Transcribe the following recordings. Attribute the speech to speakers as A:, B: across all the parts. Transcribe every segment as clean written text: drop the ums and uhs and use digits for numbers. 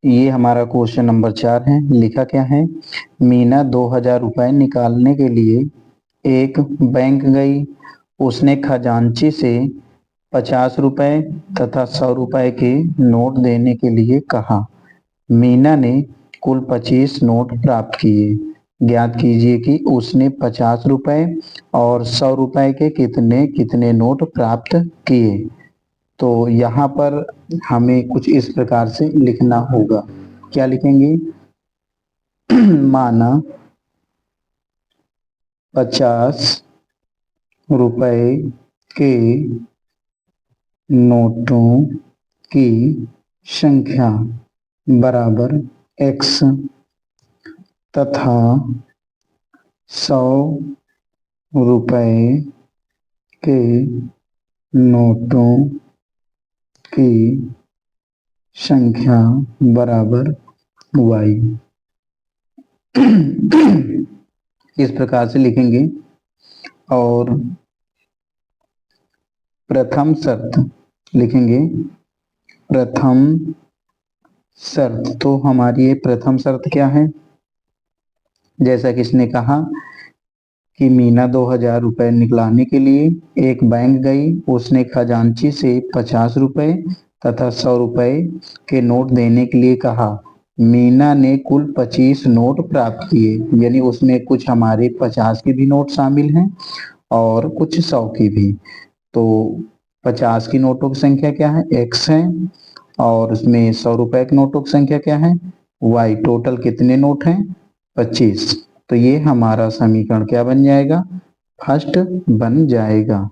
A: ये हमारा question number 4 है। लिखा क्या है, मीना 2000 रुपए निकालने के लिए एक बैंक गई। उसने खजांची से 50 रुपए तथा 100 रुपए के नोट देने के लिए कहा। मीना ने कुल 25 नोट प्राप्त किए। ज्ञात कीजिए कि उसने 50 रुपए और 100 रुपए के कितने कितने नोट प्राप्त किए। तो यहाँ पर हमें कुछ इस प्रकार से लिखना होगा। क्या लिखेंगे, माना 50 रुपए के नोटों की संख्या बराबर x तथा 100 रुपए के नोटों की संख्या बराबर y। इस प्रकार से लिखेंगे। और प्रथम शर्त लिखेंगे। प्रथम शर्त, तो हमारी ये प्रथम शर्त क्या है, जैसा कि इसने कहा कि मीना 2000 रुपए निकलाने के लिए एक बैंक गई। उसने खजांची से 50 रुपए तथा 100 रुपए के नोट देने के लिए कहा। मीना ने कुल 25 नोट प्राप्त किए, यानी उसमें कुछ हमारे 50 के भी नोट शामिल हैं और कुछ 100 की भी। तो 50 की नोटों की संख्या क्या है, x है, और उसमें 100 रुपए के नोटों की संख्या क्या है, y। टोटल कितने नोट हैं, 25। तो ये हमारा समीकरण क्या बन जाएगा, फर्स्ट बन जाएगा।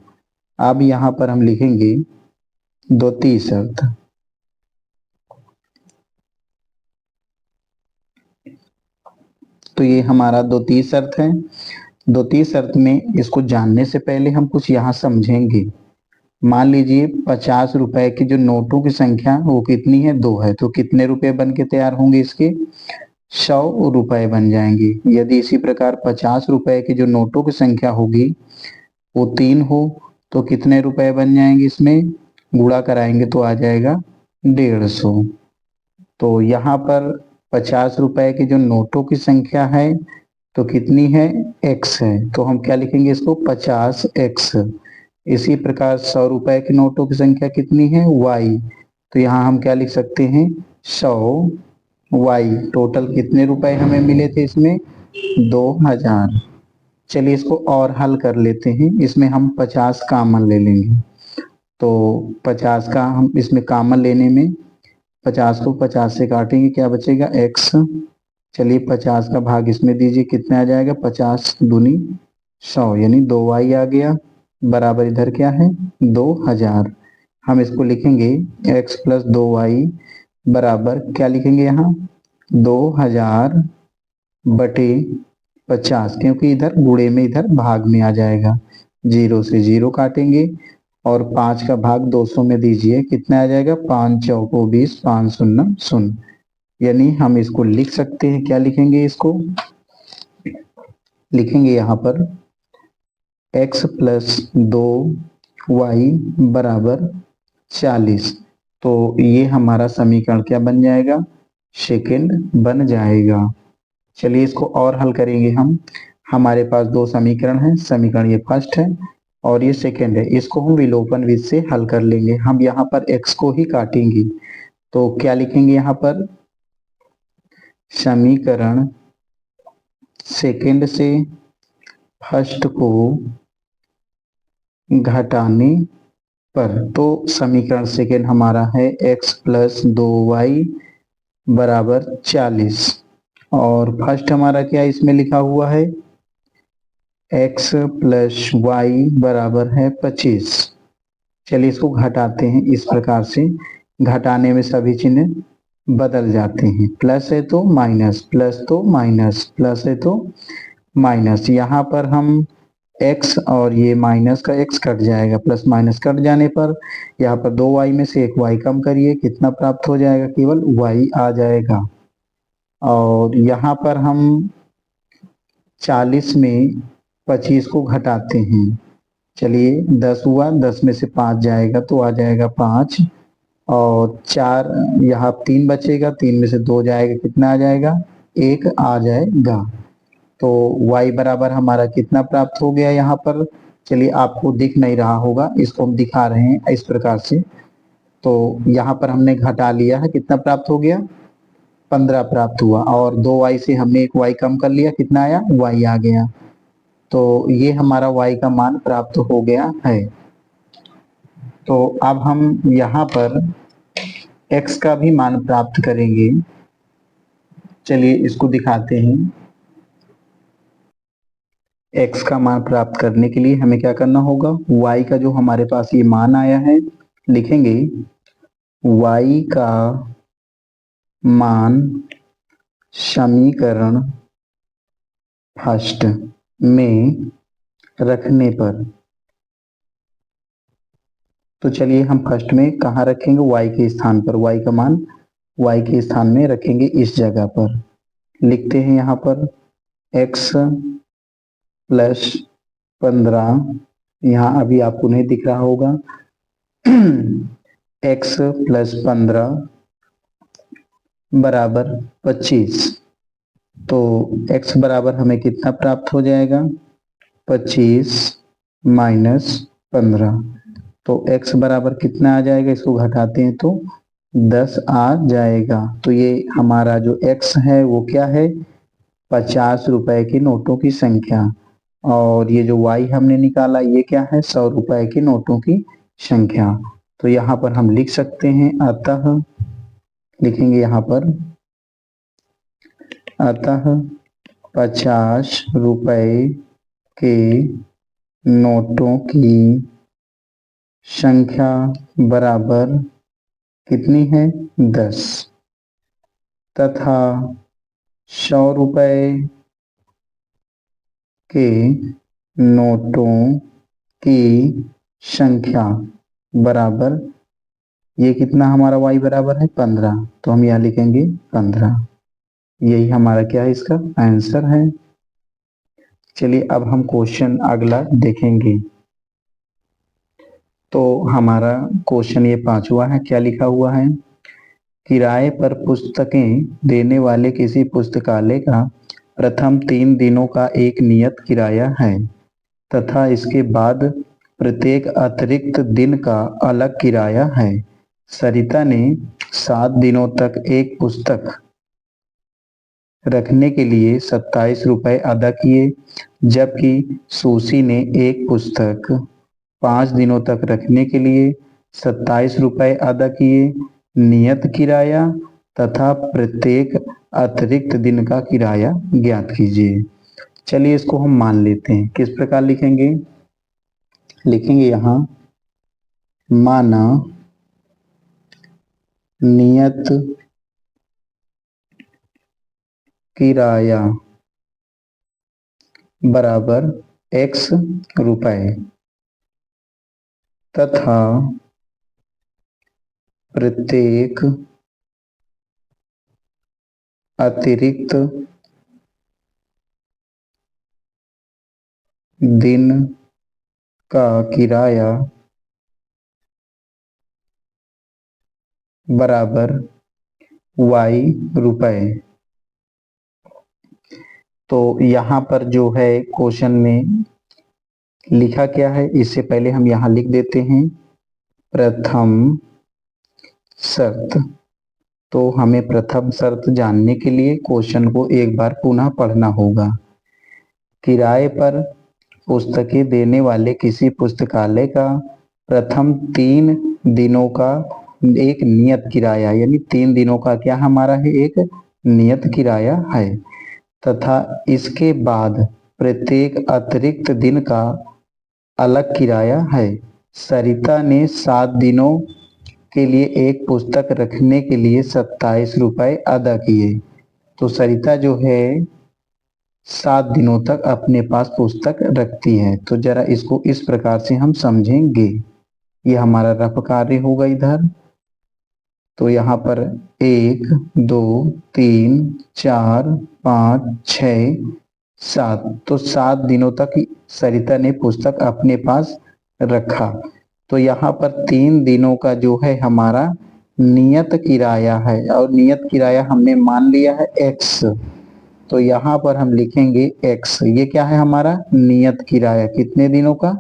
A: अब यहाँ पर हम लिखेंगे द्वितीय शर्त। तो ये हमारा द्वितीय शर्त है। द्वितीय शर्त में इसको जानने से पहले हम कुछ यहाँ समझेंगे। मान लीजिए 50 रुपए की जो नोटों की संख्या वो कितनी है, 2 है। तो कितने रुपए बन के तैयार होंगे इसके, 100 रुपए बन जाएंगे। यदि इसी प्रकार 50 रुपए की जो नोटों की संख्या होगी वो 3 हो तो कितने रुपए बन जाएंगे, इसमें गुणा कराएंगे तो आ जाएगा 150। तो यहाँ पर 50 रुपए की जो नोटों की संख्या है तो कितनी है, x है। तो हम क्या लिखेंगे इसको, 50x। इसी प्रकार 100 रुपए की नोटों की संख्या कितनी है, y। तो यहाँ हम क्या लिख सकते हैं, 100y। टोटल कितने रुपए हमें मिले थे इसमें, 2000। चलिए इसको और हल कर लेते हैं। इसमें हम 50 कॉमन ले लेंगे। तो 50 का हम इसमें कॉमन लेने में 50 को 50 से काटेंगे, क्या बचेगा, x। चलिए 50 का भाग इसमें दीजिए, कितना आ जाएगा, 50 दूनी 100, यानी 2y आ गया। बराबर इधर क्या है, 2000। हम इसको लिखेंगे x प्लस 2y बराबर क्या लिखेंगे यहाँ, 2000 बटे 50, क्योंकि इधर गुणे में इधर भाग में आ जाएगा। 0 से 0 काटेंगे और 5 का भाग 200 में दीजिए, कितना आ जाएगा, 5 चौको 20, 5 शून्य शून्य। यानी हम इसको लिख सकते हैं, क्या लिखेंगे इसको, लिखेंगे यहाँ पर x प्लस 2y बराबर 40। तो ये हमारा समीकरण क्या बन जाएगा, सेकेंड बन जाएगा। चलिए इसको और हल करेंगे हम। हमारे पास दो समीकरण है, समीकरण ये फर्स्ट है और ये सेकेंड है। इसको हम विलोपन विधि से हल कर लेंगे। हम यहाँ पर x को ही काटेंगे। तो क्या लिखेंगे यहाँ पर, समीकरण सेकेंड से फर्स्ट को घटाने पर, तो समीकरण सेकेंड हमारा है x प्लस 2y बराबर 40 और फर्स्ट हमारा क्या इसमें लिखा हुआ है, x प्लस वाई बराबर है 25। चलिए इसको घटाते हैं। इस प्रकार से घटाने में सभी चिन्ह बदल जाते हैं, प्लस है तो माइनस, प्लस तो माइनस, प्लस है तो माइनस। यहाँ पर हम x और ये माइनस का x कट जाएगा, प्लस माइनस कट जाने पर यहाँ पर 2y में से एक y कम करिए, कितना प्राप्त हो जाएगा, केवल y आ जाएगा। और यहाँ पर हम 40 में 25 को घटाते हैं। चलिए 10 हुआ, 10 में से 5 जाएगा तो आ जाएगा 5 और 4 यहाँ 3 बचेगा, 3 में से 2 जाएगा, कितना आ जाएगा, 1 आ जाएगा। तो y बराबर हमारा कितना प्राप्त हो गया यहाँ पर, चलिए आपको दिख नहीं रहा होगा, इसको हम दिखा रहे हैं इस प्रकार से। तो यहाँ पर हमने घटा लिया है, कितना प्राप्त हो गया, 15 प्राप्त हुआ, और 2y से हमने एक y कम कर लिया, कितना आया, y आ गया। तो ये हमारा y का मान प्राप्त हो गया है। तो अब हम यहाँ पर x का भी मान प्राप्त करेंगे, चलिए इसको दिखाते हैं। x का मान प्राप्त करने के लिए हमें क्या करना होगा, y का जो हमारे पास ये मान आया है, लिखेंगे y का मान समीकरण फर्स्ट में रखने पर, तो चलिए हम फर्स्ट में कहाँ रखेंगे, y के स्थान पर, y का मान y के स्थान में रखेंगे इस जगह पर। लिखते हैं यहाँ पर x प्लस 15, यहाँ अभी आपको नहीं दिख रहा होगा, x प्लस 15 बराबर 25। तो x बराबर हमें कितना प्राप्त हो जाएगा, 25 माइनस 15। तो x बराबर कितना आ जाएगा, इसको घटाते हैं तो 10 आ जाएगा। तो ये हमारा जो x है वो क्या है, 50 रुपए के नोटों की संख्या, और ये जो y हमने निकाला ये क्या है, 100 रुपए के नोटों की संख्या। तो यहाँ पर हम लिख सकते हैं, अतः लिखेंगे यहाँ पर, अतः 50 रुपए के नोटों की संख्या बराबर कितनी है, 10, तथा 100 रुपए के नोटों की संख्या बराबर, ये कितना हमारा y बराबर है 15, तो हम यहाँ लिखेंगे 15। यही हमारा क्या है, इसका आंसर है। चलिए अब हम क्वेश्चन अगला देखेंगे। तो हमारा क्वेश्चन ये 5वां है, क्या लिखा हुआ है, किराए पर पुस्तकें देने वाले किसी पुस्तकालय का प्रथम 3 दिनों का एक नियत किराया है तथा इसके बाद प्रत्येक अतिरिक्त दिन का अलग किराया है। सरिता ने 7 दिनों तक एक पुस्तक रखने के लिए 27 रुपए अदा किए, जबकि सुशी ने एक पुस्तक 5 दिनों तक रखने के लिए 27 रुपए अदा किए। नियत किराया तथा प्रत्येक अतिरिक्त दिन का किराया ज्ञात कीजिए। चलिए इसको हम मान लेते हैं, किस प्रकार लिखेंगे, लिखेंगे यहाँ, माना नियत किराया बराबर x रुपए तथा प्रत्येक अतिरिक्त दिन का किराया बराबर y रुपए। तो यहाँ पर जो है क्वेश्चन में लिखा क्या है, इससे पहले हम यहाँ लिख देते हैं प्रथम शर्त। तो हमें प्रथम शर्त जानने के लिए क्वेश्चन को एक बार पुनः पढ़ना होगा। किराए पर पुस्तकें देने वाले किसी पुस्तकालय का प्रथम 3 दिनों का एक नियत किराया, यानी 3 दिनों का क्या हमारा है, एक नियत किराया है, तथा इसके बाद प्रत्येक अतिरिक्त दिन का अलग किराया है। सरिता ने 7 दिनों के लिए एक पुस्तक रखने के लिए 27 रुपए अदा किए। तो सरिता जो है 7 दिनों तक अपने पास पुस्तक रखती है। तो जरा इसको इस प्रकार से हम समझेंगे, ये हमारा रफ कार्य होगा इधर। तो यहाँ पर 1 2 3 4 5 6 7, तो 7 दिनों तक सरिता ने पुस्तक अपने पास रखा। तो यहाँ पर 3 दिनों का जो है हमारा नियत किराया है और नियत किराया हमने मान लिया है x, तो यहाँ पर हम लिखेंगे x। ये क्या है हमारा नियत किराया, कितने दिनों का,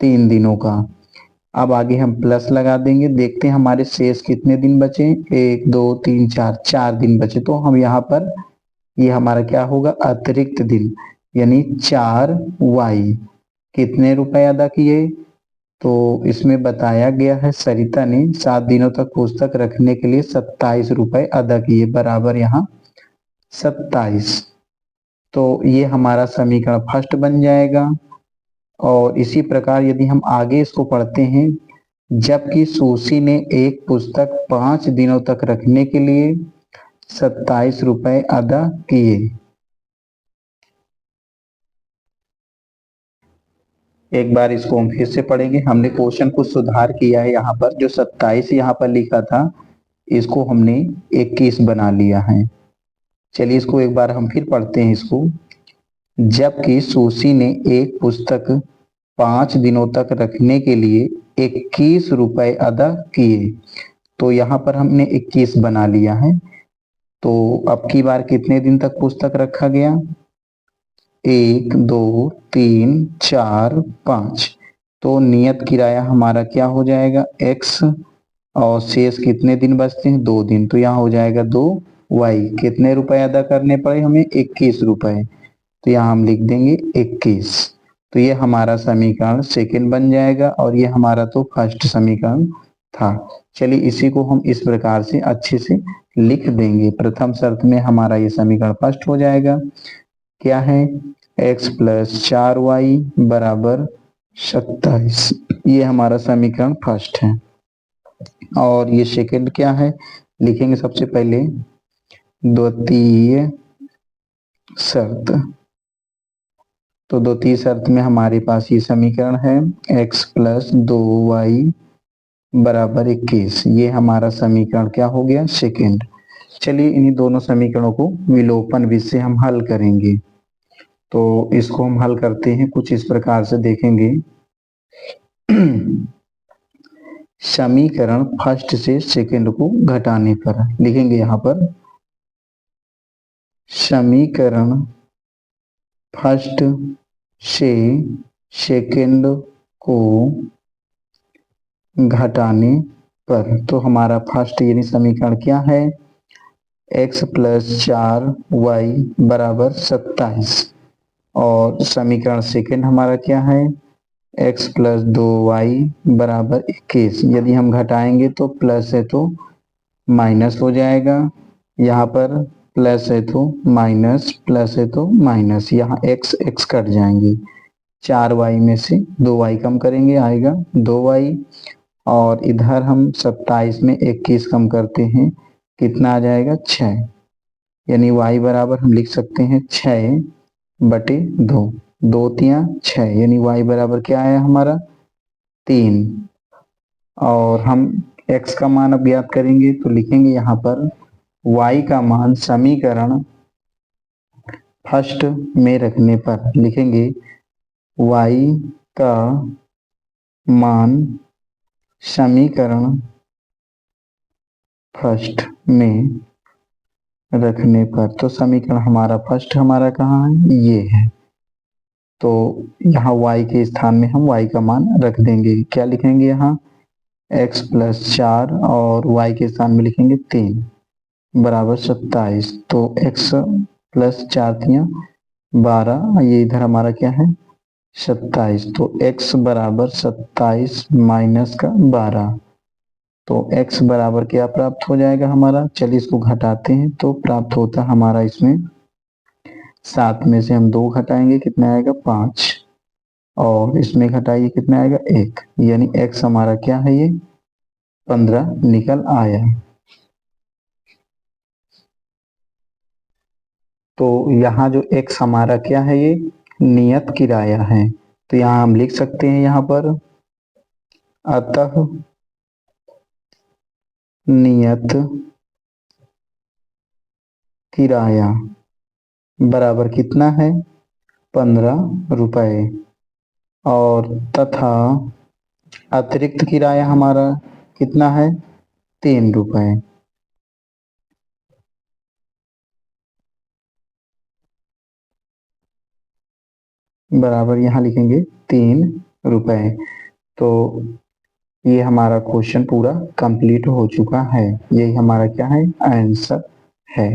A: 3 दिनों का। अब आगे हम प्लस लगा देंगे, देखते हैं हमारे शेष कितने दिन बचे, 1 2 3 4, 4 दिन बचे। तो हम यहाँ पर ये हमारा क्या होगा अतिरिक्त दिन, यानी 4y। कितने रुपए अदा किए, तो इसमें बताया गया है सरिता ने 7 दिनों तक पुस्तक रखने के लिए 27 रुपए अदा किए, बराबर यहाँ 27। तो ये हमारा समीकरण फर्स्ट बन जाएगा। और इसी प्रकार यदि हम आगे इसको पढ़ते हैं, जबकि सुशी ने एक पुस्तक 5 दिनों तक रखने के लिए 27 रुपए अदा किए। एक बार इसको हम फिर से पढ़ेंगे। हमने क्वेश्चन कुछ सुधार किया है, यहाँ पर जो 27 यहाँ पर लिखा था इसको हमने 21 बना लिया है। चलिए इसको एक बार हम फिर पढ़ते हैं इसको। जबकि सुशी ने एक पुस्तक 5 दिनों तक रखने के लिए 21 रुपए अदा किए, तो यहाँ पर हमने 21 बना लिया है। तो अब की बार कितने दिन तक पुस्तक रखा गया, 1 2 3 4 5। तो नियत किराया हमारा क्या हो जाएगा x, और शेष कितने दिन बचते हैं, 2 दिन। तो यहाँ हो जाएगा 2y। कितने रुपए अदा करने पड़े हमें, 21 रुपए। तो यहाँ हम लिख देंगे 21। तो ये हमारा समीकरण सेकंड बन जाएगा, और ये हमारा तो फर्स्ट समीकरण था। चलिए इसी को हम इस प्रकार से अच्छे से लिख देंगे। प्रथम शर्त में हमारा ये समीकरण फर्स्ट हो जाएगा, क्या है, x प्लस 4y बराबर 27। ये हमारा समीकरण फर्स्ट है। और ये सेकंड क्या है, लिखेंगे सबसे पहले द्वितीय शर्त। तो द्वितीय शर्त में हमारे पास ये समीकरण है x प्लस 2y बराबर 21। ये हमारा समीकरण क्या हो गया, सेकंड। चलिए इन्हीं दोनों समीकरणों को विलोपन विधि से हम हल करेंगे। तो इसको हम हल करते हैं कुछ इस प्रकार से, देखेंगे। समीकरण फर्स्ट से सेकंड को घटाने पर लिखेंगे यहाँ पर समीकरण फर्स्ट से सेकंड को घटाने पर। तो हमारा फर्स्ट यानी समीकरण क्या है, x प्लस 4y बराबर 27। और समीकरण सेकंड हमारा क्या है, x प्लस 2y बराबर 21। यदि हम घटाएंगे तो प्लस है तो माइनस हो जाएगा, यहाँ पर प्लस है तो माइनस, प्लस है तो माइनस, यहाँ x x कट जाएंगे। 4y में से 2y कम करेंगे आएगा 2y, और इधर हम 27 में 21 कम करते हैं, कितना आ जाएगा 6। यानी y बराबर हम लिख सकते हैं 6/2, 2 तिया 6, यानी y बराबर क्या आया हमारा 3। और हम x का मान अब ज्ञात करेंगे, तो लिखेंगे यहाँ पर y का मान समीकरण फर्स्ट में रखने पर, लिखेंगे y का मान समीकरण फर्स्ट में रखने पर। तो समीकरण हमारा फर्स्ट हमारा कहाँ है, ये है। तो यहाँ y के स्थान में हम y का मान रख देंगे, क्या लिखेंगे यहाँ x प्लस 4, और y के स्थान में लिखेंगे 3 बराबर 27। तो x प्लस 4 तिया 12, ये इधर हमारा क्या है 27। तो x बराबर 27 माइनस का 12, तो x बराबर क्या प्राप्त हो जाएगा हमारा, चलिए इसको घटाते हैं। तो प्राप्त होता हमारा इसमें 7 में से हम 2 घटाएंगे, कितना आएगा 5, और इसमें घटाइए कितना आएगा 1, यानी x हमारा क्या है, ये 15 निकल आया। तो यहाँ जो x हमारा क्या है, ये नियत किराया है। तो यहाँ हम लिख सकते हैं यहाँ पर अतः नियत किराया बराबर कितना है 15 रुपए, और तथा अतिरिक्त किराया हमारा कितना है 3 रुपए। बराबर यहाँ लिखेंगे 3 रुपए। तो ये हमारा क्वेश्चन पूरा कंप्लीट हो चुका है। यही हमारा क्या है, आंसर है।